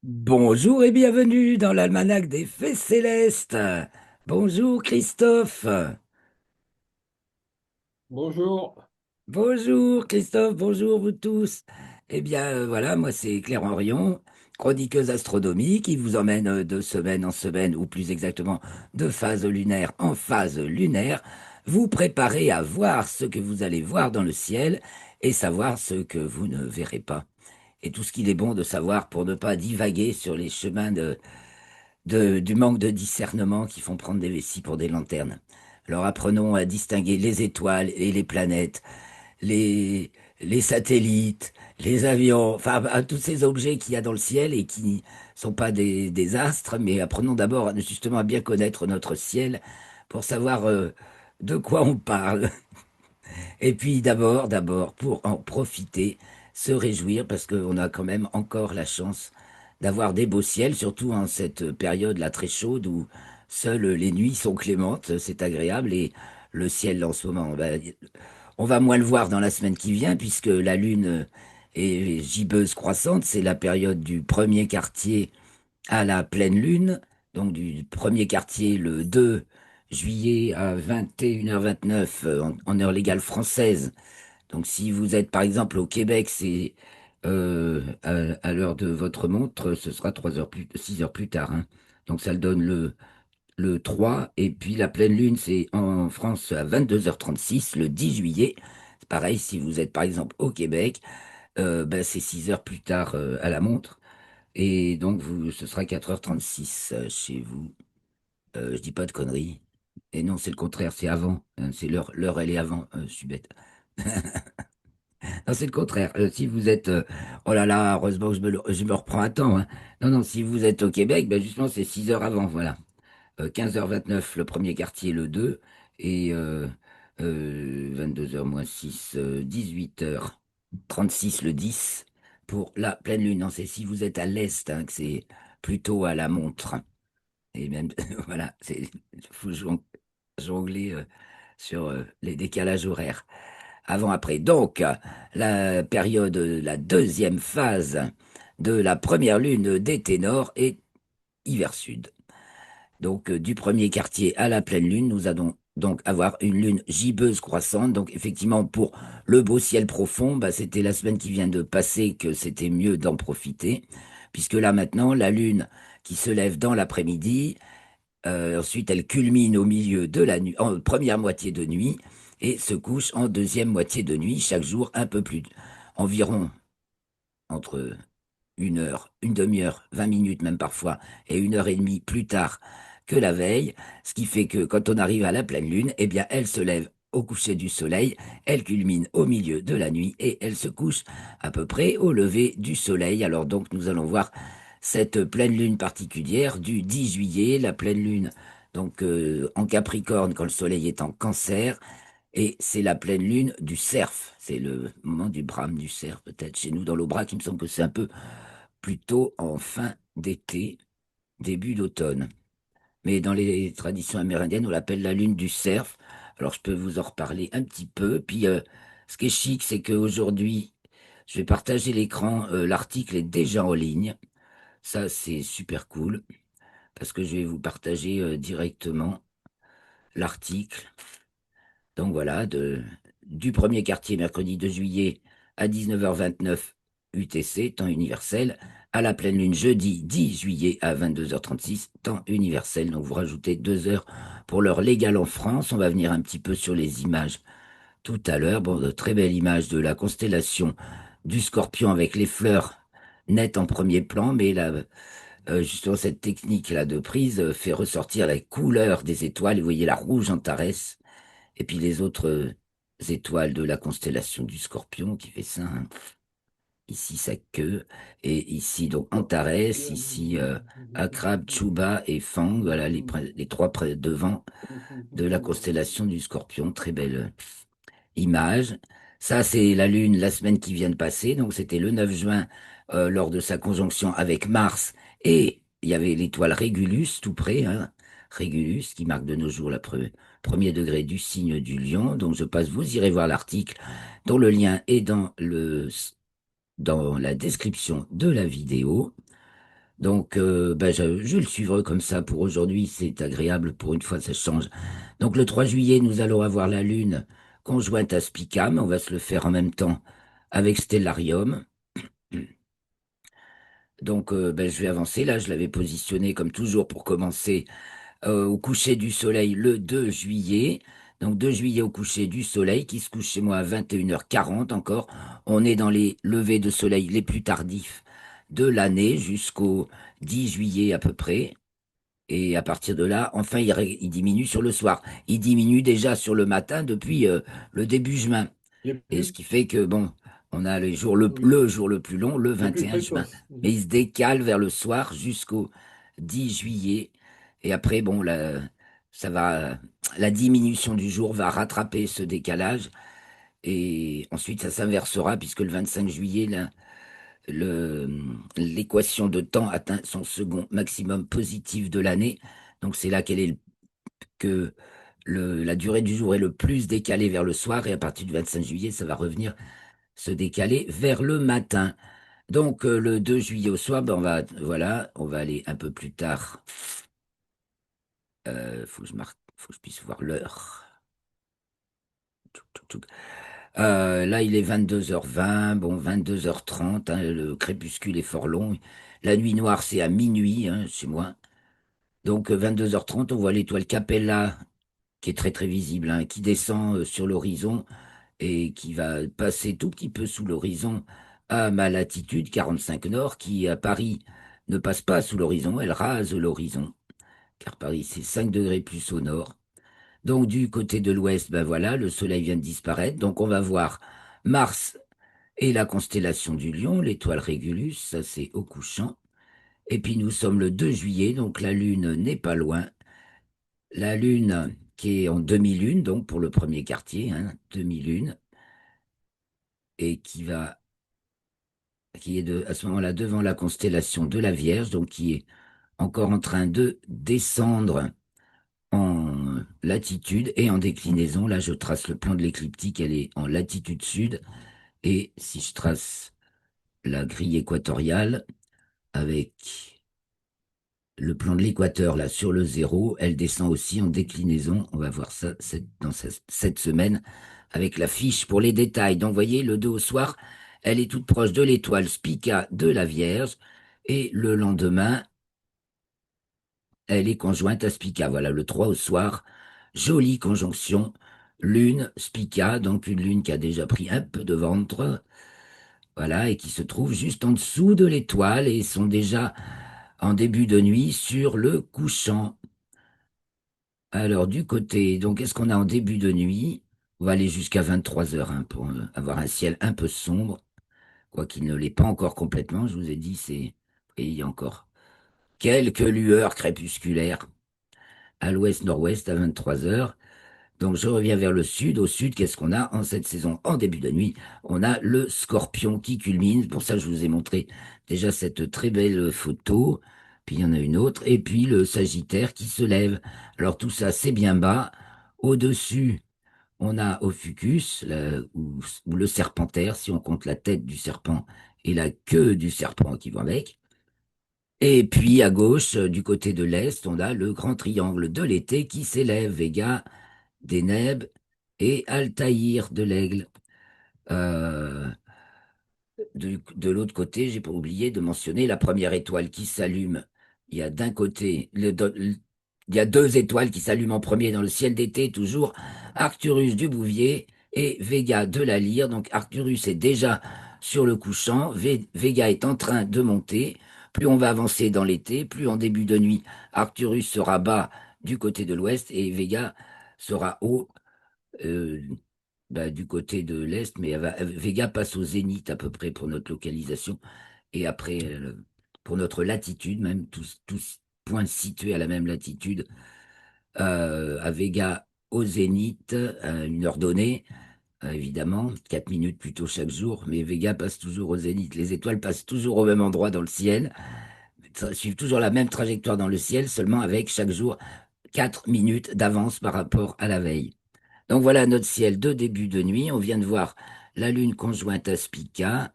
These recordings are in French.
Bonjour et bienvenue dans l'almanach des Fées Célestes. Bonjour Christophe. Bonjour. Bonjour Christophe, bonjour vous tous. Voilà, moi c'est Claire Henrion, chroniqueuse astronomie qui vous emmène de semaine en semaine, ou plus exactement de phase lunaire en phase lunaire, vous préparer à voir ce que vous allez voir dans le ciel et savoir ce que vous ne verrez pas. Et tout ce qu'il est bon de savoir pour ne pas divaguer sur les chemins du manque de discernement qui font prendre des vessies pour des lanternes. Alors apprenons à distinguer les étoiles et les planètes, les satellites, les avions, enfin à tous ces objets qu'il y a dans le ciel et qui sont pas des astres, mais apprenons d'abord justement à bien connaître notre ciel pour savoir de quoi on parle. Et puis d'abord, pour en profiter, se réjouir, parce qu'on a quand même encore la chance d'avoir des beaux ciels, surtout en cette période-là très chaude où seules les nuits sont clémentes, c'est agréable, et le ciel en ce moment, on va moins le voir dans la semaine qui vient, puisque la lune est gibbeuse croissante, c'est la période du premier quartier à la pleine lune, donc du premier quartier le 2 juillet à 21h29 en heure légale française. Donc si vous êtes par exemple au Québec, c'est à l'heure de votre montre, ce sera 6 heures plus tard, hein. Donc ça le donne le 3, et puis la pleine lune, c'est en France à 22h36, le 10 juillet. C'est pareil, si vous êtes par exemple au Québec, c'est 6 heures plus tard à la montre. Et donc, ce sera 4h36 chez vous. Je dis pas de conneries. Et non, c'est le contraire, c'est avant, hein, c'est l'heure, elle est avant. Je suis bête. Non, c'est le contraire. Si vous êtes, oh là là, heureusement que je me reprends à temps, hein. Non, non, si vous êtes au Québec, ben justement, c'est 6 heures avant, voilà. 15h29, le premier quartier, le 2, et 22h moins 6, 18h36, le 10, pour la pleine lune. Non, c'est si vous êtes à l'est, hein, que c'est plutôt à la montre. Et même, voilà, faut jongler sur les décalages horaires. Avant, après. Donc, la période, la deuxième phase de la première lune des ténors est hiver sud. Donc, du premier quartier à la pleine lune, nous allons donc avoir une lune gibbeuse croissante. Donc, effectivement, pour le beau ciel profond, c'était la semaine qui vient de passer que c'était mieux d'en profiter, puisque là maintenant, la lune qui se lève dans l'après-midi, ensuite elle culmine au milieu de la nuit, en première moitié de nuit, et se couche en deuxième moitié de nuit, chaque jour un peu plus, environ entre 1 heure, une demi-heure, 20 minutes même parfois, et 1 heure et demie plus tard que la veille, ce qui fait que quand on arrive à la pleine lune, eh bien, elle se lève au coucher du soleil, elle culmine au milieu de la nuit et elle se couche à peu près au lever du soleil. Alors donc, nous allons voir cette pleine lune particulière du 10 juillet, la pleine lune donc en Capricorne quand le soleil est en Cancer. Et c'est la pleine lune du cerf. C'est le moment du brame du cerf, peut-être chez nous dans l'Aubrac. Il me semble que c'est un peu plutôt en fin d'été, début d'automne. Mais dans les traditions amérindiennes, on l'appelle la lune du cerf. Alors je peux vous en reparler un petit peu. Puis ce qui est chic, c'est qu'aujourd'hui, je vais partager l'écran. L'article est déjà en ligne. Ça, c'est super cool parce que je vais vous partager directement l'article. Donc voilà, du premier quartier, mercredi 2 juillet à 19h29 UTC, temps universel, à la pleine lune, jeudi 10 juillet à 22h36, temps universel. Donc vous rajoutez 2 heures pour l'heure légale en France. On va venir un petit peu sur les images tout à l'heure. Bon, de très belles images de la constellation du Scorpion avec les fleurs nettes en premier plan, mais là, justement, cette technique-là de prise fait ressortir la couleur des étoiles. Vous voyez la rouge Antares et puis les autres étoiles de la constellation du Scorpion qui fait ça, hein. Ici sa queue, et ici donc Antares, ici Akrab, Chuba et Fang, voilà les trois devant de la constellation du Scorpion. Très belle image. Ça, c'est la Lune la semaine qui vient de passer, donc c'était le 9 juin lors de sa conjonction avec Mars, et il y avait l'étoile Régulus tout près, hein, Régulus qui marque de nos jours premier degré du signe du Lion. Donc je passe, vous irez voir l'article dont le lien est dans la description de la vidéo. Donc, ben, je le suivrai comme ça pour aujourd'hui. C'est agréable. Pour une fois, ça change. Donc, le 3 juillet, nous allons avoir la Lune conjointe à Spica, mais on va se le faire en même temps avec Stellarium. Donc, ben, je vais avancer. Là, je l'avais positionné comme toujours pour commencer au coucher du soleil le 2 juillet. Donc 2 juillet au coucher du soleil qui se couche chez moi à 21h40 encore. On est dans les levées de soleil les plus tardifs de l'année jusqu'au 10 juillet à peu près. Et à partir de là, enfin, il diminue sur le soir. Il diminue déjà sur le matin depuis le début juin. Il est Et ce plus, qui fait que, bon, on a oui, le jour le plus long, le il est plus 21 juin. précoce. Mais Mhm. il se décale vers le soir jusqu'au 10 juillet. Et après, bon, ça va, la diminution du jour va rattraper ce décalage. Et ensuite, ça s'inversera puisque le 25 juillet, là, le, l'équation de temps atteint son second maximum positif de l'année. Donc, c'est là que la durée du jour est le plus décalée vers le soir. Et à partir du 25 juillet, ça va revenir se décaler vers le matin. Donc le 2 juillet au soir, ben, on va aller un peu plus tard. Faut que je puisse voir l'heure. Tchouk, tchouk, tchouk. Là, il est 22h20, bon 22h30, hein, le crépuscule est fort long. La nuit noire, c'est à minuit, hein, chez moi. Donc 22h30, on voit l'étoile Capella, qui est très très visible, hein, qui descend sur l'horizon et qui va passer tout petit peu sous l'horizon à ma latitude 45 nord, qui à Paris ne passe pas sous l'horizon, elle rase l'horizon, car Paris c'est 5 degrés plus au nord. Donc du côté de l'ouest, ben voilà, le soleil vient de disparaître, donc on va voir Mars et la constellation du Lion, l'étoile Régulus, ça c'est au couchant. Et puis nous sommes le 2 juillet, donc la Lune n'est pas loin. La Lune qui est en demi-lune, donc pour le premier quartier, hein, demi-lune, et qui est à ce moment-là devant la constellation de la Vierge, donc qui est encore en train de descendre en latitude et en déclinaison. Là, je trace le plan de l'écliptique, elle est en latitude sud. Et si je trace la grille équatoriale avec le plan de l'équateur là sur le zéro, elle descend aussi en déclinaison. On va voir ça cette semaine avec la fiche pour les détails. Donc, vous voyez, le 2 au soir, elle est toute proche de l'étoile Spica de la Vierge. Et le lendemain, elle est conjointe à Spica. Voilà, le 3 au soir, jolie conjonction. Lune, Spica, donc une lune qui a déjà pris un peu de ventre, voilà, et qui se trouve juste en dessous de l'étoile et sont déjà en début de nuit sur le couchant. Alors, du côté, donc, qu'est-ce qu'on a en début de nuit? On va aller jusqu'à 23 heures hein, pour avoir un ciel un peu sombre, quoiqu'il ne l'est pas encore complètement. Je vous ai dit, et il y a encore quelques lueurs crépusculaires à l'ouest-nord-ouest à 23 heures. Donc, je reviens vers le sud. Au sud, qu'est-ce qu'on a en cette saison? En début de nuit, on a le Scorpion qui culmine. Pour ça, je vous ai montré déjà cette très belle photo. Puis il y en a une autre. Et puis le Sagittaire qui se lève. Alors tout ça, c'est bien bas. Au-dessus, on a Ophiuchus, ou le Serpentaire, si on compte la tête du serpent et la queue du serpent qui vont avec. Et puis à gauche, du côté de l'est, on a le grand triangle de l'été qui s'élève, Vega, Deneb et Altaïr de l'Aigle. Euh, de l'autre côté, j'ai pas oublié de mentionner la première étoile qui s'allume. Il y a d'un côté, il y a deux étoiles qui s'allument en premier dans le ciel d'été, toujours Arcturus du Bouvier et Vega de la Lyre. Donc Arcturus est déjà sur le couchant, Vega est en train de monter. Plus on va avancer dans l'été, plus en début de nuit, Arcturus sera bas du côté de l'ouest et Vega sera haut euh, bah, du côté de l'Est, mais Vega passe au zénith à peu près pour notre localisation, et après, pour notre latitude, même tous points situés à la même latitude, à Vega au zénith, à une heure donnée, évidemment, 4 minutes plus tôt chaque jour, mais Vega passe toujours au zénith. Les étoiles passent toujours au même endroit dans le ciel, suivent toujours la même trajectoire dans le ciel, seulement avec chaque jour 4 minutes d'avance par rapport à la veille. Donc voilà notre ciel de début de nuit. On vient de voir la Lune conjointe à Spica.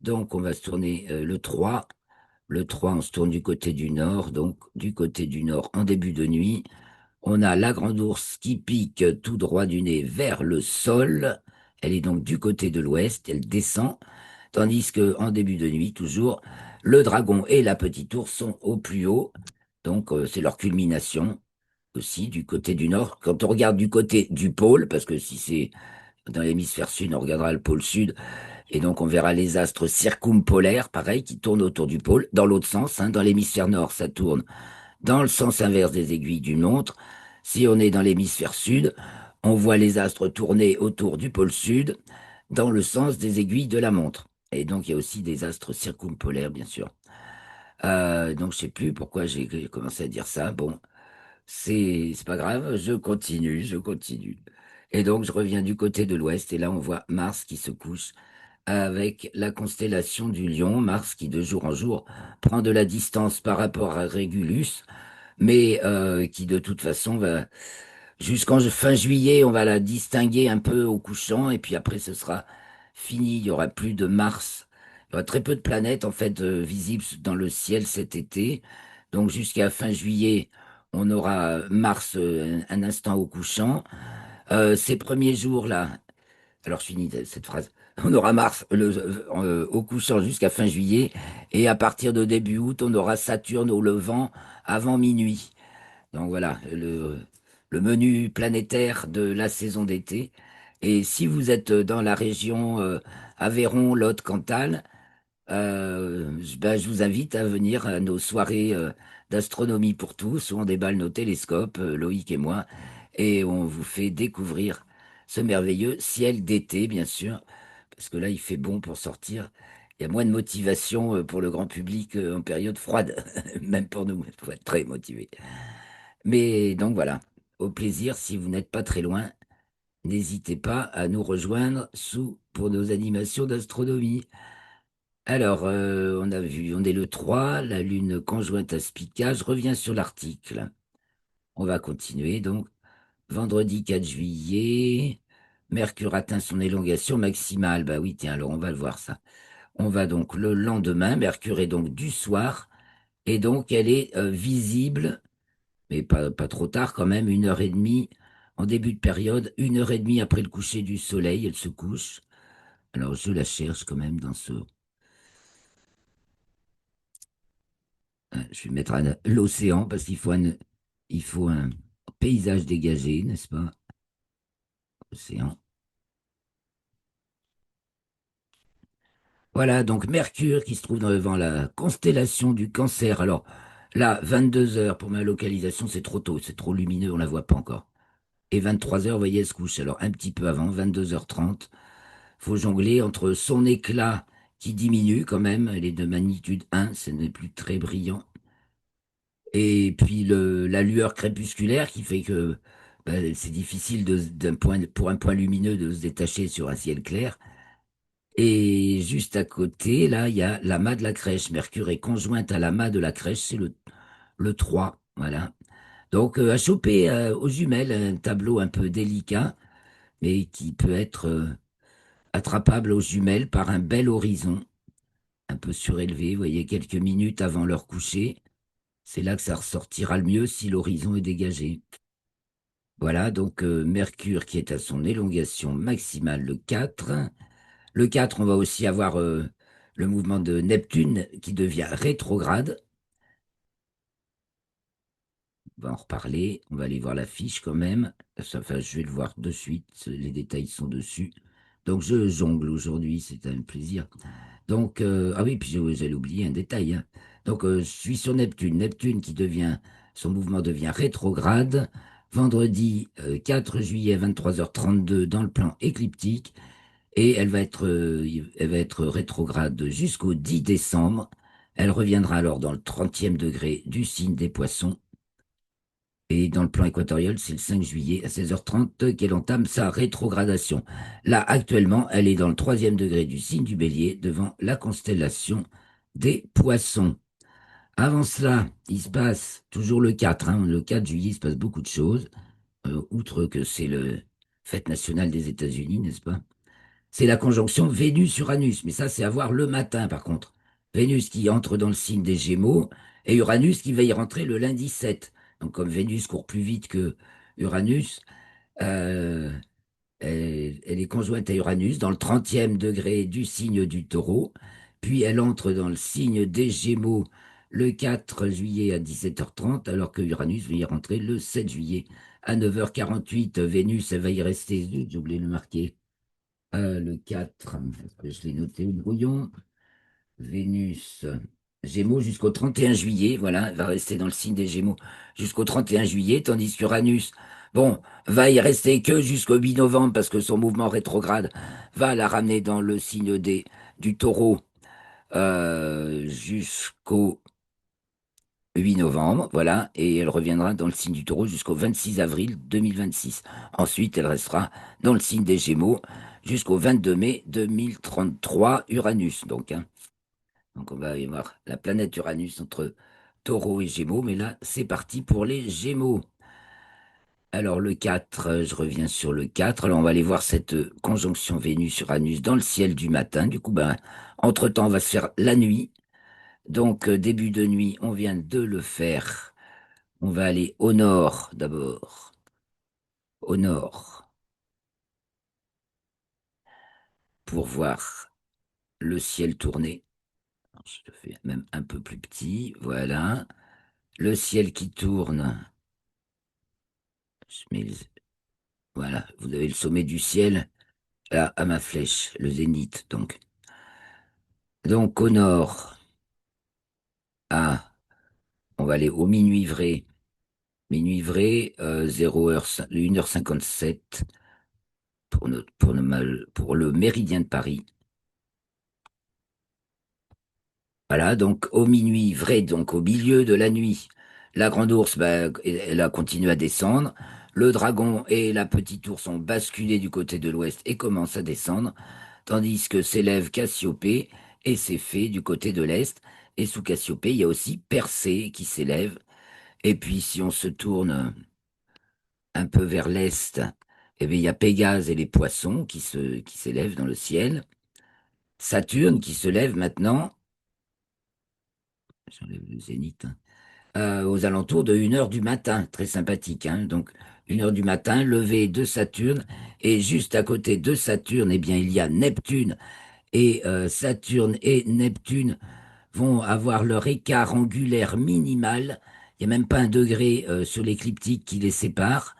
Donc on va se tourner le 3. Le 3, on se tourne du côté du nord. Donc, du côté du nord, en début de nuit, on a la grande ours qui pique tout droit du nez vers le sol. Elle est donc du côté de l'ouest, elle descend. Tandis que en début de nuit, toujours, le dragon et la petite ours sont au plus haut. Donc, c'est leur culmination aussi du côté du nord. Quand on regarde du côté du pôle, parce que si c'est dans l'hémisphère sud, on regardera le pôle sud, et donc on verra les astres circumpolaires, pareil, qui tournent autour du pôle, dans l'autre sens, hein. Dans l'hémisphère nord, ça tourne dans le sens inverse des aiguilles d'une montre. Si on est dans l'hémisphère sud, on voit les astres tourner autour du pôle sud, dans le sens des aiguilles de la montre. Et donc il y a aussi des astres circumpolaires, bien sûr. Donc je sais plus pourquoi j'ai commencé à dire ça. Bon, c'est pas grave, je continue, je continue. Et donc je reviens du côté de l'ouest et là on voit Mars qui se couche avec la constellation du Lion, Mars qui de jour en jour prend de la distance par rapport à Régulus, mais qui de toute façon va jusqu'en fin juillet, on va la distinguer un peu au couchant et puis après ce sera fini, il y aura plus de Mars. Il y aura très peu de planètes en fait visibles dans le ciel cet été. Donc jusqu'à fin juillet, on aura Mars un instant au couchant. Ces premiers jours-là, alors je finis cette phrase. On aura Mars au couchant jusqu'à fin juillet et à partir de début août, on aura Saturne au levant avant minuit. Donc voilà le menu planétaire de la saison d'été. Et si vous êtes dans la région Aveyron, Lot, Cantal, je vous invite à venir à nos soirées d'astronomie pour tous, où on déballe nos télescopes, Loïc et moi, et on vous fait découvrir ce merveilleux ciel d'été, bien sûr, parce que là, il fait bon pour sortir. Il y a moins de motivation pour le grand public en période froide, même pour nous, il faut être très motivé. Mais donc voilà, au plaisir, si vous n'êtes pas très loin, n'hésitez pas à nous rejoindre pour nos animations d'astronomie. Alors, on a vu, on est le 3, la Lune conjointe à Spica. Je reviens sur l'article. On va continuer. Donc, vendredi 4 juillet, Mercure atteint son élongation maximale. Bah oui, tiens, alors on va le voir ça. On va donc le lendemain, Mercure est donc du soir, et donc elle est visible, mais pas trop tard quand même, 1 heure et demie en début de période, 1 heure et demie après le coucher du soleil, elle se couche. Alors, je la cherche quand même dans ce. Je vais mettre l'océan parce qu'il faut un paysage dégagé, n'est-ce pas? Océan. Voilà, donc Mercure qui se trouve devant la constellation du Cancer. Alors là, 22 heures pour ma localisation, c'est trop tôt, c'est trop lumineux, on la voit pas encore. Et 23 heures, vous voyez, elle se couche. Alors un petit peu avant, 22h30, faut jongler entre son éclat qui diminue quand même, elle est de magnitude 1, ce n'est plus très brillant. Et puis la lueur crépusculaire qui fait que c'est difficile pour un point lumineux de se détacher sur un ciel clair. Et juste à côté, là, il y a l'amas de la crèche. Mercure est conjointe à l'amas de la crèche, c'est le 3. Voilà. Donc, à choper aux jumelles, un tableau un peu délicat, mais qui peut être attrapable aux jumelles par un bel horizon, un peu surélevé, vous voyez, quelques minutes avant leur coucher. C'est là que ça ressortira le mieux si l'horizon est dégagé. Voilà, donc Mercure qui est à son élongation maximale, le 4. Le 4, on va aussi avoir le mouvement de Neptune qui devient rétrograde. On va en reparler, on va aller voir la fiche quand même. Enfin, je vais le voir de suite, les détails sont dessus. Donc je jongle aujourd'hui, c'est un plaisir. Donc, ah oui, puis j'allais oublier un détail, hein. Donc, je suis sur Neptune. Neptune son mouvement devient rétrograde. Vendredi 4 juillet, 23h32 dans le plan écliptique. Et elle va être rétrograde jusqu'au 10 décembre. Elle reviendra alors dans le 30e degré du signe des Poissons. Et dans le plan équatorial, c'est le 5 juillet à 16h30 qu'elle entame sa rétrogradation. Là, actuellement, elle est dans le 3e degré du signe du Bélier, devant la constellation des Poissons. Avant cela, il se passe toujours le 4, hein, le 4 juillet, il se passe beaucoup de choses, outre que c'est le fête nationale des États-Unis, n'est-ce pas? C'est la conjonction Vénus-Uranus, mais ça, c'est à voir le matin, par contre. Vénus qui entre dans le signe des Gémeaux et Uranus qui va y rentrer le lundi 7. Donc comme Vénus court plus vite que Uranus, euh, elle est conjointe à Uranus dans le 30e degré du signe du Taureau, puis elle entre dans le signe des Gémeaux le 4 juillet à 17h30, alors que Uranus va y rentrer le 7 juillet à 9h48. Vénus, elle va y rester, zut, j'ai oublié de le marquer, le 4, parce que je l'ai noté au brouillon. Vénus, Gémeaux jusqu'au 31 juillet, voilà, elle va rester dans le signe des Gémeaux jusqu'au 31 juillet, tandis qu'Uranus, bon, va y rester que jusqu'au 8 novembre parce que son mouvement rétrograde va la ramener dans le signe du Taureau jusqu'au 8 novembre, voilà, et elle reviendra dans le signe du Taureau jusqu'au 26 avril 2026. Ensuite, elle restera dans le signe des Gémeaux jusqu'au 22 mai 2033, Uranus, donc, hein. Donc on va y voir la planète Uranus entre Taureau et Gémeaux, mais là c'est parti pour les Gémeaux. Alors le 4, je reviens sur le 4. Alors on va aller voir cette conjonction Vénus-Uranus dans le ciel du matin. Du coup, ben, entre-temps, on va se faire la nuit. Donc début de nuit, on vient de le faire. On va aller au nord d'abord. Au nord, pour voir le ciel tourner. Alors, je le fais même un peu plus petit. Voilà. Le ciel qui tourne. Je mets Voilà, vous avez le sommet du ciel là, à ma flèche, le zénith. Donc au nord, ah, on va aller au minuit vrai. Minuit vrai, 0h, 1h57 pour le méridien de Paris. Voilà, donc au minuit vrai, donc au milieu de la nuit, la grande ours, bah, elle a continué à descendre. Le dragon et la petite ours ont basculé du côté de l'ouest et commencent à descendre, tandis que s'élève Cassiopée et ses fées du côté de l'est. Et sous Cassiopée, il y a aussi Persée qui s'élève. Et puis, si on se tourne un peu vers l'est, eh bien, il y a Pégase et les poissons qui s'élèvent dans le ciel. Saturne qui se lève maintenant, j'enlève le zénith, hein, aux alentours de 1 heure du matin. Très sympathique, hein. Donc, 1 heure du matin, lever de Saturne. Et juste à côté de Saturne, eh bien, il y a Neptune. Et Saturne et Neptune vont avoir leur écart angulaire minimal. Il n'y a même pas un degré sur l'écliptique qui les sépare.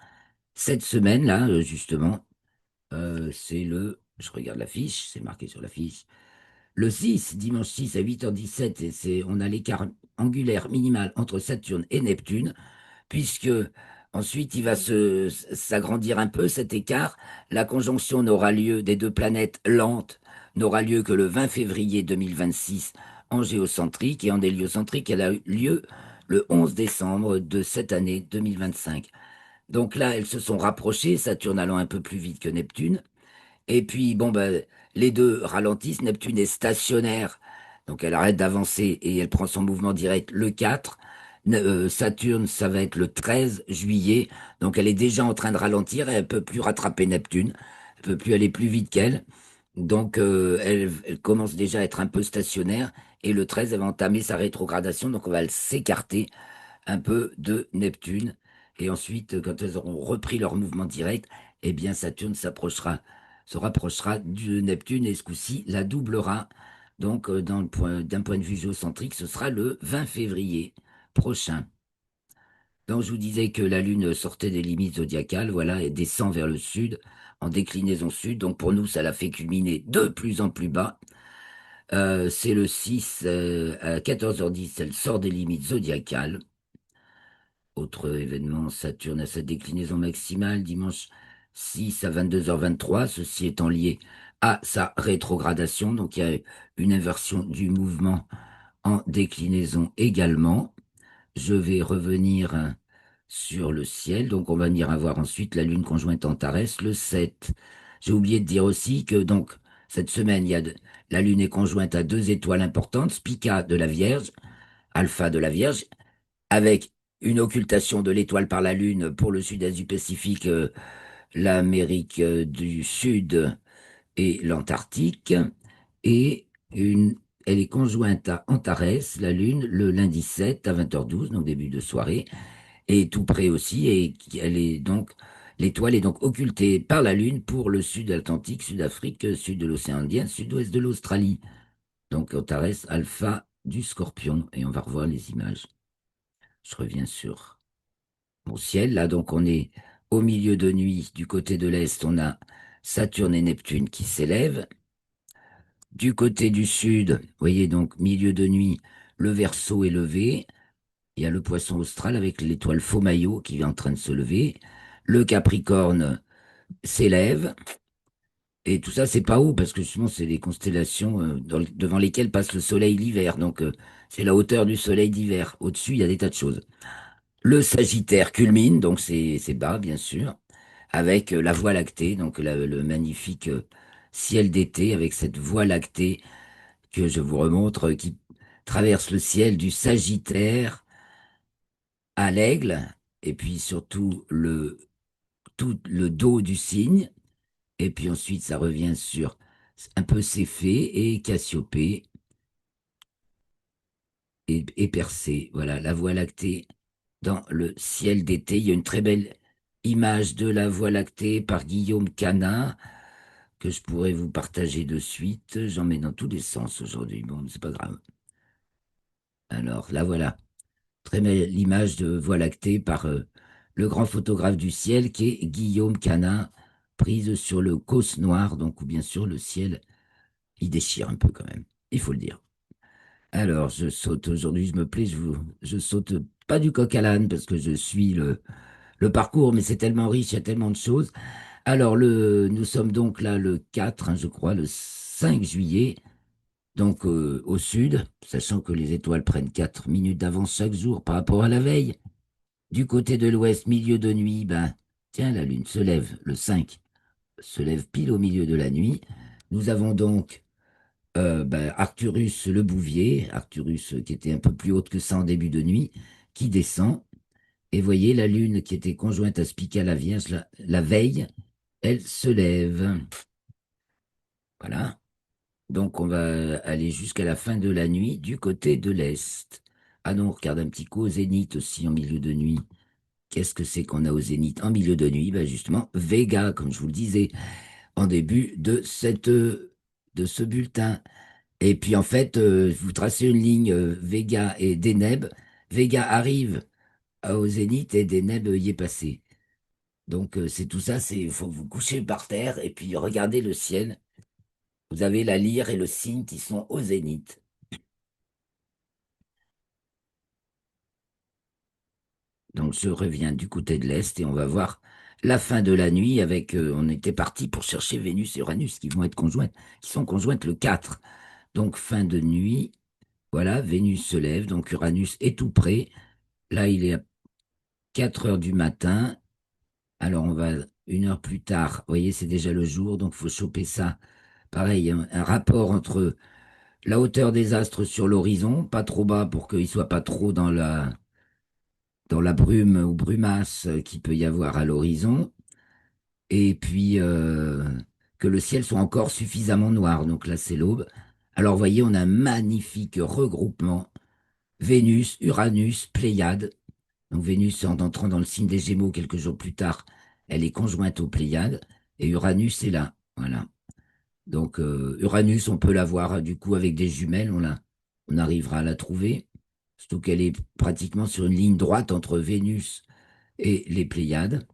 Cette semaine-là, justement, je regarde la fiche, c'est marqué sur la fiche. Le 6, dimanche 6 à 8h17, on a l'écart angulaire minimal entre Saturne et Neptune, puisque ensuite il va s'agrandir un peu cet écart. La conjonction n'aura lieu des deux planètes lentes, n'aura lieu que le 20 février 2026 en géocentrique, et en héliocentrique, elle a eu lieu le 11 décembre de cette année 2025. Donc là, elles se sont rapprochées, Saturne allant un peu plus vite que Neptune. Et puis, bon, ben, les deux ralentissent. Neptune est stationnaire, donc elle arrête d'avancer et elle prend son mouvement direct le 4. Saturne, ça va être le 13 juillet. Donc elle est déjà en train de ralentir et elle peut plus rattraper Neptune. Elle peut plus aller plus vite qu'elle. Donc elle commence déjà à être un peu stationnaire. Et le 13, elle va entamer sa rétrogradation. Donc on va s'écarter un peu de Neptune. Et ensuite, quand elles auront repris leur mouvement direct, eh bien Saturne se rapprochera de Neptune et ce coup-ci la doublera. Donc, d'un point de vue géocentrique, ce sera le 20 février prochain. Donc, je vous disais que la Lune sortait des limites zodiacales, voilà, et descend vers le sud, en déclinaison sud. Donc, pour nous, ça la fait culminer de plus en plus bas. C'est le 6 à 14h10, elle sort des limites zodiacales. Autre événement, Saturne a sa déclinaison maximale dimanche 6 à 22h23, ceci étant lié à sa rétrogradation. Donc il y a une inversion du mouvement en déclinaison également. Je vais revenir sur le ciel. Donc on va venir avoir ensuite la Lune conjointe Antares le 7. J'ai oublié de dire aussi que donc cette semaine, la Lune est conjointe à deux étoiles importantes, Spica de la Vierge, Alpha de la Vierge, avec une occultation de l'étoile par la Lune pour le sud-est du Pacifique, l'Amérique du Sud et l'Antarctique, et une elle est conjointe à Antares, la Lune, le lundi 7 à 20h12, donc début de soirée, et tout près aussi, et elle est donc, l'étoile est donc occultée par la Lune pour le sud Atlantique, Sud-Afrique, sud de l'océan Indien, sud-ouest de l'Australie. Donc Antares alpha du Scorpion, et on va revoir les images. Je reviens sur mon ciel, là, donc on est au milieu de nuit, du côté de l'Est, on a Saturne et Neptune qui s'élèvent. Du côté du sud, vous voyez donc milieu de nuit, le Verseau est levé. Il y a le Poisson austral avec l'étoile Faux-Maillot qui est en train de se lever. Le Capricorne s'élève. Et tout ça, c'est pas haut parce que justement, c'est des constellations devant lesquelles passe le soleil l'hiver. Donc, c'est la hauteur du soleil d'hiver. Au-dessus, il y a des tas de choses. Le Sagittaire culmine, donc c'est bas, bien sûr, avec la Voie lactée, donc le magnifique ciel d'été avec cette Voie lactée que je vous remontre, qui traverse le ciel du Sagittaire à l'Aigle, et puis surtout tout le dos du cygne, et puis ensuite ça revient sur un peu Céphée et Cassiopée et Persée. Voilà, la Voie lactée dans le ciel d'été. Il y a une très belle image de la Voie lactée par Guillaume Canin que je pourrais vous partager de suite. J'en mets dans tous les sens aujourd'hui. Bon, c'est pas grave. Alors, là voilà. Très belle image de Voie lactée par le grand photographe du ciel qui est Guillaume Canin, prise sur le Causse Noir, donc où bien sûr le ciel, il déchire un peu quand même, il faut le dire. Alors, je saute aujourd'hui, je me plais, je saute pas du coq à l'âne parce que je suis le parcours, mais c'est tellement riche, il y a tellement de choses. Alors, nous sommes donc là le 4, hein, je crois, le 5 juillet, donc au sud, sachant que les étoiles prennent 4 minutes d'avance chaque jour par rapport à la veille. Du côté de l'ouest, milieu de nuit, ben, tiens, la lune se lève, le 5 se lève pile au milieu de la nuit. Nous avons donc ben, Arcturus le Bouvier, Arcturus qui était un peu plus haute que ça en début de nuit, qui descend. Et voyez, la lune qui était conjointe à Spica la Vierge la veille, elle se lève. Voilà. Donc on va aller jusqu'à la fin de la nuit du côté de l'est. Ah non, on regarde un petit coup au zénith aussi en milieu de nuit. Qu'est-ce que c'est qu'on a au zénith en milieu de nuit? Ben justement, Vega, comme je vous le disais en début de ce bulletin. Et puis en fait, vous tracez une ligne Vega et Deneb. Vega arrive au zénith et Deneb y est passé. Donc c'est tout ça, c'est faut vous coucher par terre et puis regardez le ciel. Vous avez la lyre et le cygne qui sont au zénith. Donc je reviens du côté de l'Est et on va voir la fin de la nuit avec, on était parti pour chercher Vénus et Uranus qui vont être conjointes, qui sont conjointes le 4. Donc fin de nuit, voilà, Vénus se lève, donc Uranus est tout près. Là, il est à 4 heures du matin. Alors on va une heure plus tard, vous voyez, c'est déjà le jour, donc il faut choper ça. Pareil, un rapport entre la hauteur des astres sur l'horizon, pas trop bas pour qu'il ne soit pas trop dans la brume ou brumasse qu'il peut y avoir à l'horizon, et puis que le ciel soit encore suffisamment noir. Donc là, c'est l'aube. Alors, vous voyez, on a un magnifique regroupement. Vénus, Uranus, Pléiades. Donc Vénus, en entrant dans le signe des Gémeaux quelques jours plus tard, elle est conjointe aux Pléiades, et Uranus est là. Voilà. Donc Uranus, on peut la voir du coup avec des jumelles, on arrivera à la trouver. Surtout qu'elle est pratiquement sur une ligne droite entre Vénus et les Pléiades.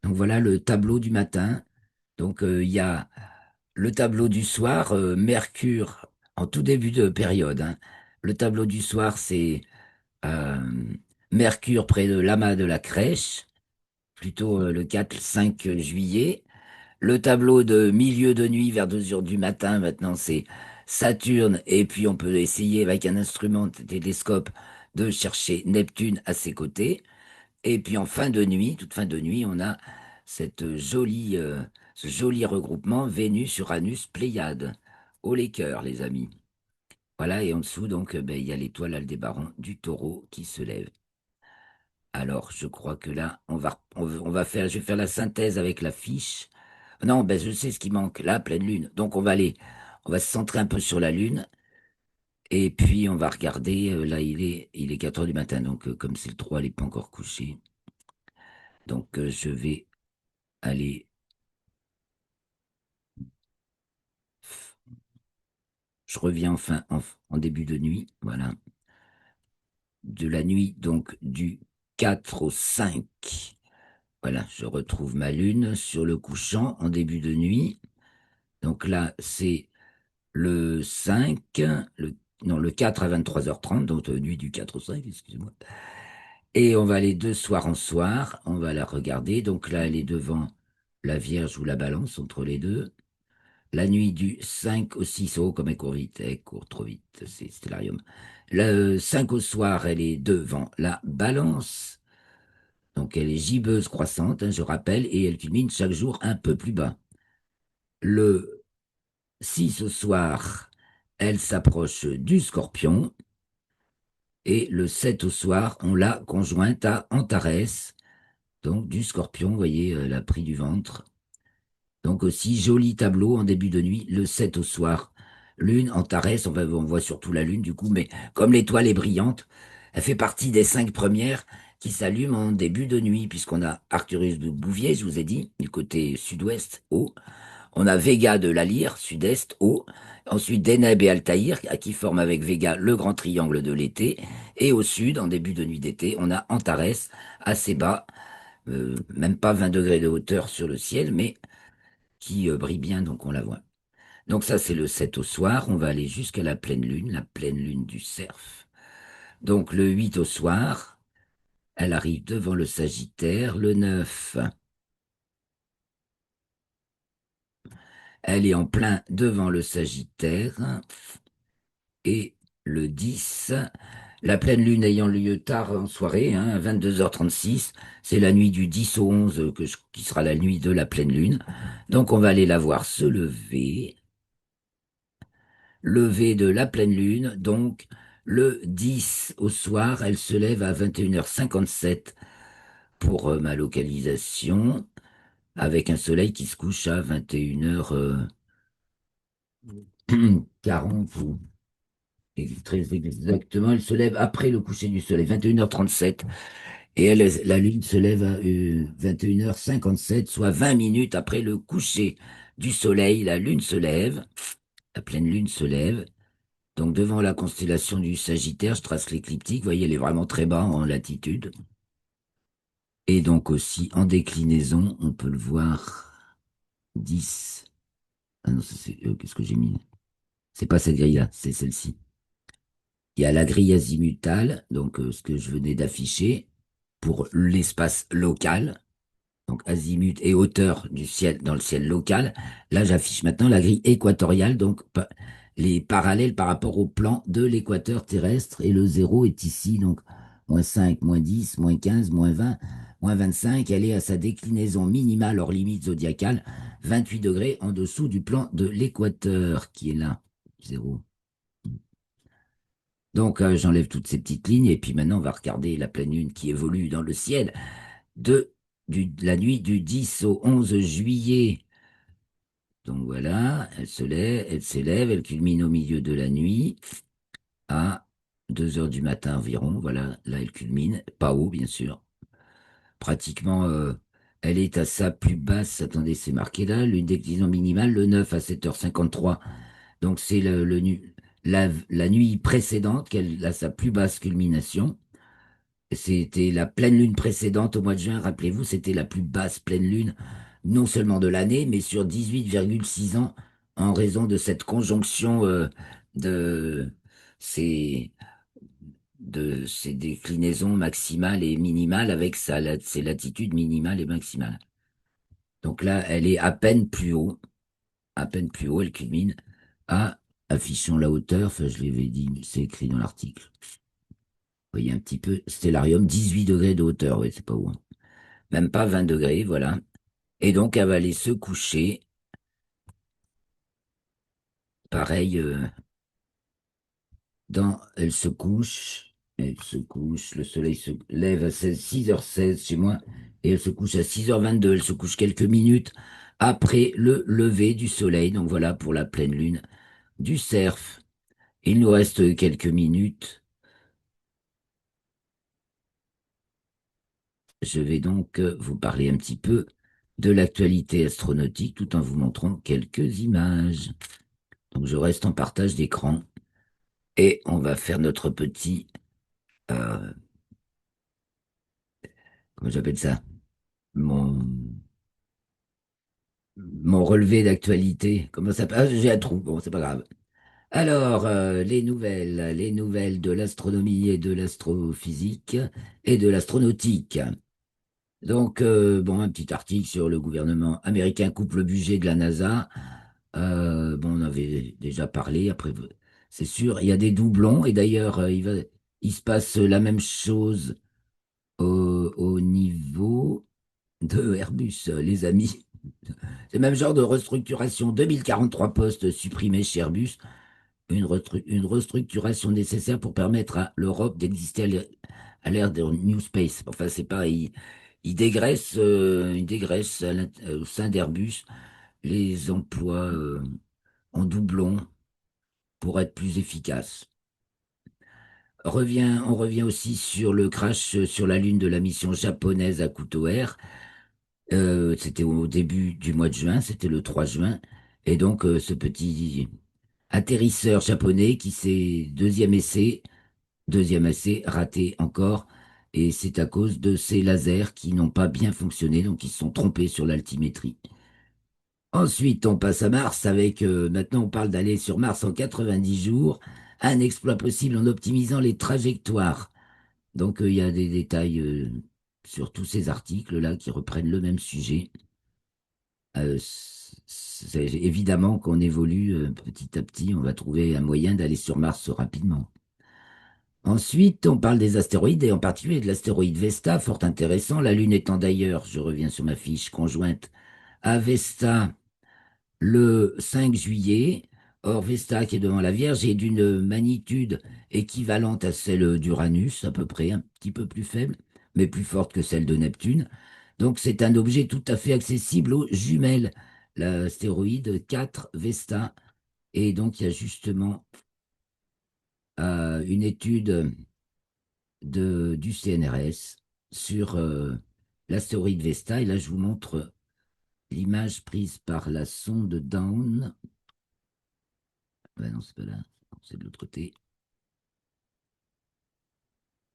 Donc voilà le tableau du matin. Donc il y a le tableau du soir, Mercure en tout début de période, hein. Le tableau du soir, c'est euh, Mercure près de l'amas de la Crèche, plutôt le 4-5 juillet. Le tableau de milieu de nuit vers 2 heures du matin, maintenant, c'est Saturne. Et puis on peut essayer avec un instrument de télescope de chercher Neptune à ses côtés. Et puis en fin de nuit, toute fin de nuit, on a ce joli regroupement Vénus, Uranus, Pléiades. Haut les cœurs, les amis. Voilà, et en dessous, donc, ben, il y a l'étoile Aldébaran du Taureau qui se lève. Alors, je crois que là, on va faire, je vais faire la synthèse avec la fiche. Non, ben, je sais ce qui manque, la pleine lune. Donc, On va se centrer un peu sur la Lune. Et puis, on va regarder, là, il est 4 heures du matin, donc comme c'est le 3, elle n'est pas encore couchée. Donc, je vais aller, je reviens enfin en début de nuit, voilà, de la nuit, donc du 4 au 5. Voilà, je retrouve ma lune sur le couchant en début de nuit. Donc là, c'est le 5, non, le 4 à 23h30, donc nuit du 4 au 5, excusez-moi. Et on va aller de soir en soir, on va la regarder. Donc là, elle est devant la Vierge ou la Balance, entre les deux. La nuit du 5 au 6, oh, comme elle court vite, elle court trop vite, c'est Stellarium. Le 5 au soir, elle est devant la Balance. Donc elle est gibbeuse croissante, hein, je rappelle, et elle culmine chaque jour un peu plus bas. Le 6 au soir, elle s'approche du Scorpion. Et le 7 au soir, on l'a conjointe à Antares, donc du Scorpion, vous voyez, la pris du ventre. Donc aussi, joli tableau en début de nuit, le 7 au soir. Lune, Antares, on voit surtout la Lune du coup, mais comme l'étoile est brillante, elle fait partie des 5 premières qui s'allument en début de nuit, puisqu'on a Arcturus de Bouvier, je vous ai dit, du côté sud-ouest, haut. On a Vega de la Lyre, sud-est, haut. Ensuite, Deneb et Altaïr, qui forment avec Vega le grand triangle de l'été. Et au sud, en début de nuit d'été, on a Antares, assez bas, même pas 20 degrés de hauteur sur le ciel, mais qui brille bien, donc on la voit. Donc ça, c'est le 7 au soir. On va aller jusqu'à la pleine lune du Cerf. Donc le 8 au soir, elle arrive devant le Sagittaire. Le 9, elle est en plein devant le Sagittaire. Et le 10, la pleine lune ayant lieu tard en soirée, hein, à 22h36, c'est la nuit du 10 au 11 qui sera la nuit de la pleine lune. Donc on va aller la voir se lever. Lever de la pleine lune, donc le 10 au soir, elle se lève à 21h57 pour ma localisation, avec un soleil qui se couche à 21h40 ou très exactement, elle se lève après le coucher du soleil, 21h37. Et la lune se lève à 21h57, soit 20 minutes après le coucher du soleil. La lune se lève, la pleine lune se lève. Donc devant la constellation du Sagittaire, je trace l'écliptique. Vous voyez, elle est vraiment très bas en latitude. Et donc aussi en déclinaison, on peut le voir 10. Ah non, qu'est-ce que j'ai mis? C'est pas cette grille-là, c'est celle-ci. Il y a la grille azimutale, donc ce que je venais d'afficher pour l'espace local. Donc azimut et hauteur du ciel dans le ciel local. Là, j'affiche maintenant la grille équatoriale, donc les parallèles par rapport au plan de l'équateur terrestre. Et le zéro est ici, donc -5, -10, -15, -20, -25. Elle est à sa déclinaison minimale hors limite zodiacale, 28 degrés en dessous du plan de l'équateur qui est là, 0. Donc j'enlève toutes ces petites lignes et puis maintenant on va regarder la pleine lune qui évolue dans le ciel de, de la nuit du 10 au 11 juillet. Donc voilà, elle s'élève, elle culmine au milieu de la nuit à 2 heures du matin environ. Voilà, là elle culmine, pas haut bien sûr. Pratiquement, elle est à sa plus basse, attendez, c'est marqué là, l'une déclinaison minimale, le 9 à 7h53. Donc c'est la nuit précédente qu'elle a sa plus basse culmination. C'était la pleine lune précédente au mois de juin, rappelez-vous, c'était la plus basse pleine lune, non seulement de l'année, mais sur 18,6 ans, en raison de cette conjonction de, ces, de ces déclinaisons maximales et minimales avec ses latitudes minimales et maximales. Donc là, elle est à peine plus haut, elle culmine à, affichons la hauteur, enfin je l'avais dit, c'est écrit dans l'article. Vous voyez un petit peu, stellarium, 18 degrés de hauteur, oui, c'est pas haut, hein. Même pas 20 degrés, voilà. Et donc, elle va aller se coucher. Pareil, elle se couche, le soleil se lève à 6h16 chez moi, et elle se couche à 6h22, elle se couche quelques minutes après le lever du soleil. Donc voilà pour la pleine lune. du surf. Il nous reste quelques minutes. Je vais donc vous parler un petit peu de l'actualité astronautique tout en vous montrant quelques images. Donc je reste en partage d'écran et on va faire notre petit, euh, comment j'appelle ça? Mon, mon relevé d'actualité. Comment ça passe? J'ai un trou. Bon, c'est pas grave. Alors, les nouvelles de l'astronomie et de l'astrophysique et de l'astronautique. Donc, bon, un petit article sur le gouvernement américain coupe le budget de la NASA. Bon, on avait déjà parlé. Après, c'est sûr, il y a des doublons. Et d'ailleurs, il se passe la même chose au niveau de Airbus, les amis. C'est le même genre de restructuration. 2043 postes supprimés chez Airbus. Une restructuration nécessaire pour permettre à l'Europe d'exister à l'ère de New Space. Enfin, c'est pareil. Ils dégraissent au sein d'Airbus les emplois en doublon pour être plus efficaces. On revient aussi sur le crash sur la Lune de la mission japonaise à Air. C'était au début du mois de juin, c'était le 3 juin. Et donc, ce petit atterrisseur japonais qui s'est deuxième essai raté encore. Et c'est à cause de ces lasers qui n'ont pas bien fonctionné, donc ils se sont trompés sur l'altimétrie. Ensuite, on passe à Mars avec, maintenant on parle d'aller sur Mars en 90 jours, un exploit possible en optimisant les trajectoires. Donc il y a des détails sur tous ces articles-là qui reprennent le même sujet. C'est évidemment qu'on évolue petit à petit, on va trouver un moyen d'aller sur Mars rapidement. Ensuite, on parle des astéroïdes et en particulier de l'astéroïde Vesta, fort intéressant. La Lune étant d'ailleurs, je reviens sur ma fiche conjointe, à Vesta le 5 juillet. Or, Vesta, qui est devant la Vierge, est d'une magnitude équivalente à celle d'Uranus, à peu près, un petit peu plus faible, mais plus forte que celle de Neptune. Donc, c'est un objet tout à fait accessible aux jumelles, l'astéroïde 4 Vesta. Et donc, il y a justement une étude du CNRS sur l'astéroïde Vesta. Et là, je vous montre l'image prise par la sonde Dawn. Ben non, c'est pas là, c'est de l'autre côté.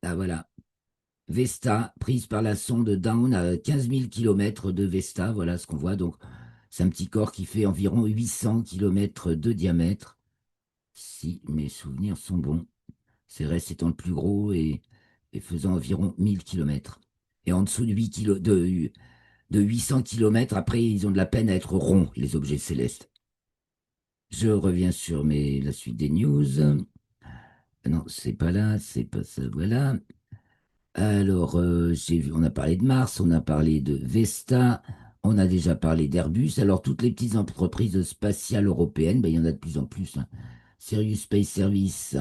Ah voilà, Vesta, prise par la sonde Dawn à 15 000 km de Vesta. Voilà ce qu'on voit. Donc, c'est un petit corps qui fait environ 800 km de diamètre, si mes souvenirs sont bons. Cérès étant le plus gros et faisant environ 1000 km. Et en dessous de, 800 km, après, ils ont de la peine à être ronds, les objets célestes. Je reviens sur la suite des news. Non, c'est pas là, c'est pas ça, voilà. Alors, on a parlé de Mars, on a parlé de Vesta, on a déjà parlé d'Airbus. Alors, toutes les petites entreprises spatiales européennes, ben, il y en a de plus en plus, hein. Serious Space Service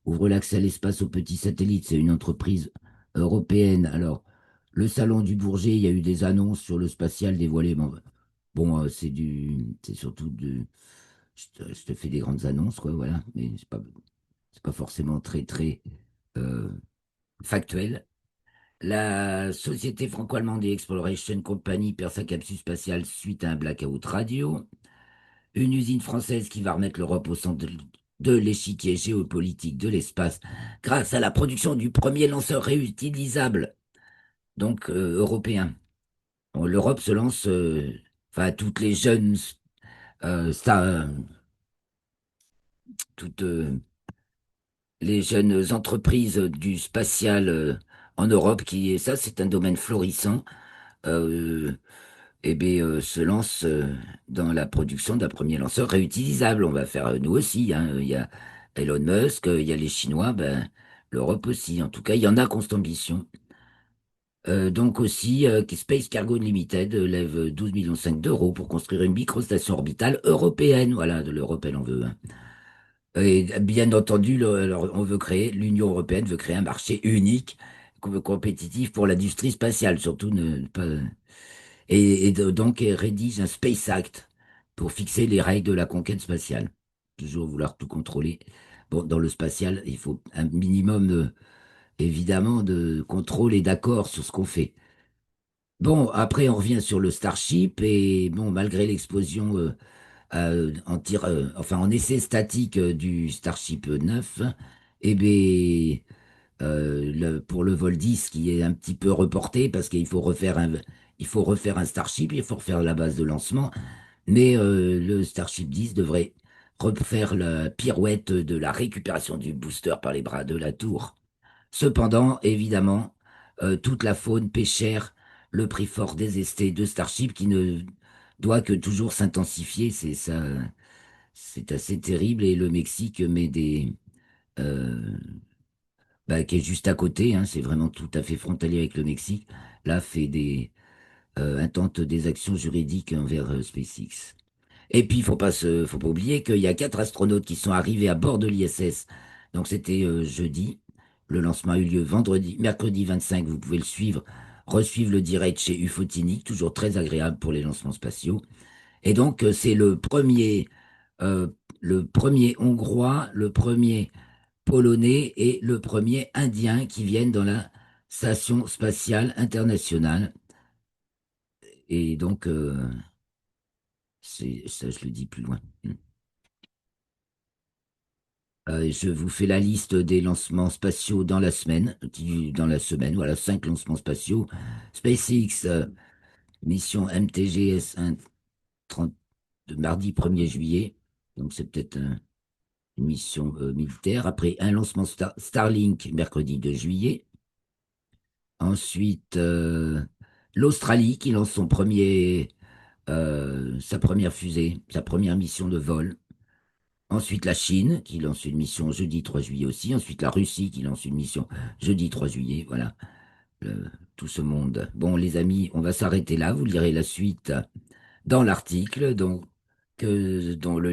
ouvre l'accès à l'espace aux petits satellites. C'est une entreprise européenne. Alors, le salon du Bourget, il y a eu des annonces sur le spatial dévoilé. Bon, c'est surtout je te fais des grandes annonces, quoi, voilà. Mais c'est pas forcément très euh, factuel. La société franco-allemande Exploration Company perd sa capsule spatiale suite à un blackout radio. Une usine française qui va remettre l'Europe au centre de l'échiquier géopolitique de l'espace grâce à la production du premier lanceur réutilisable, donc européen. Bon, l'Europe se lance, enfin toutes les jeunes, toutes les jeunes entreprises du spatial en Europe, ça c'est un domaine florissant. euh, se lance dans la production d'un premier lanceur réutilisable. On va faire nous aussi, hein. Il y a Elon Musk, il y a les Chinois, ben, l'Europe aussi. En tout cas, il y en a qui ont cette ambition. Donc aussi, Space Cargo Limited lève 12,5 millions d'euros pour construire une microstation orbitale européenne. Voilà, de l'Europe, elle en veut, hein. Et bien entendu, alors, l'Union européenne veut créer un marché unique, compétitif pour l'industrie spatiale, surtout ne pas donc elle rédige un Space Act pour fixer les règles de la conquête spatiale. toujours vouloir tout contrôler. Bon, dans le spatial, il faut un minimum, évidemment, de contrôle et d'accord sur ce qu'on fait. Bon, après, on revient sur le Starship et bon, malgré l'explosion enfin, en essai statique du Starship 9, eh bien, pour le vol 10 qui est un petit peu reporté parce il faut refaire un Starship, il faut refaire la base de lancement, mais le Starship 10 devrait refaire la pirouette de la récupération du booster par les bras de la tour. Cependant, évidemment, toute la faune pêchère, le prix fort désesté de Starship qui ne doit que toujours s'intensifier, c'est ça, c'est assez terrible. Et le Mexique met euh, qui est juste à côté, hein, c'est vraiment tout à fait frontalier avec le Mexique, là fait intente des actions juridiques envers SpaceX. Et puis, faut pas oublier qu'il y a 4 astronautes qui sont arrivés à bord de l'ISS. Donc, c'était jeudi. Le lancement a eu lieu mercredi 25. Vous pouvez le suivre, resuivre le direct chez Ufotinic, toujours très agréable pour les lancements spatiaux. Et donc, c'est euh, le premier Hongrois, le premier Polonais et le premier Indien qui viennent dans la station spatiale internationale. Et donc, ça, je le dis plus loin. Je vous fais la liste des lancements spatiaux dans la semaine, dans la semaine, voilà, 5 lancements spatiaux. SpaceX, mission MTGS 30 de mardi 1er juillet, donc c'est peut-être une mission militaire. Après, un lancement Starlink mercredi 2 juillet. Ensuite, l'Australie qui lance sa première fusée, sa première mission de vol. Ensuite, la Chine, qui lance une mission jeudi 3 juillet aussi. Ensuite, la Russie, qui lance une mission jeudi 3 juillet. Voilà, tout ce monde. Bon, les amis, on va s'arrêter là. Vous lirez la suite dans l'article, dont le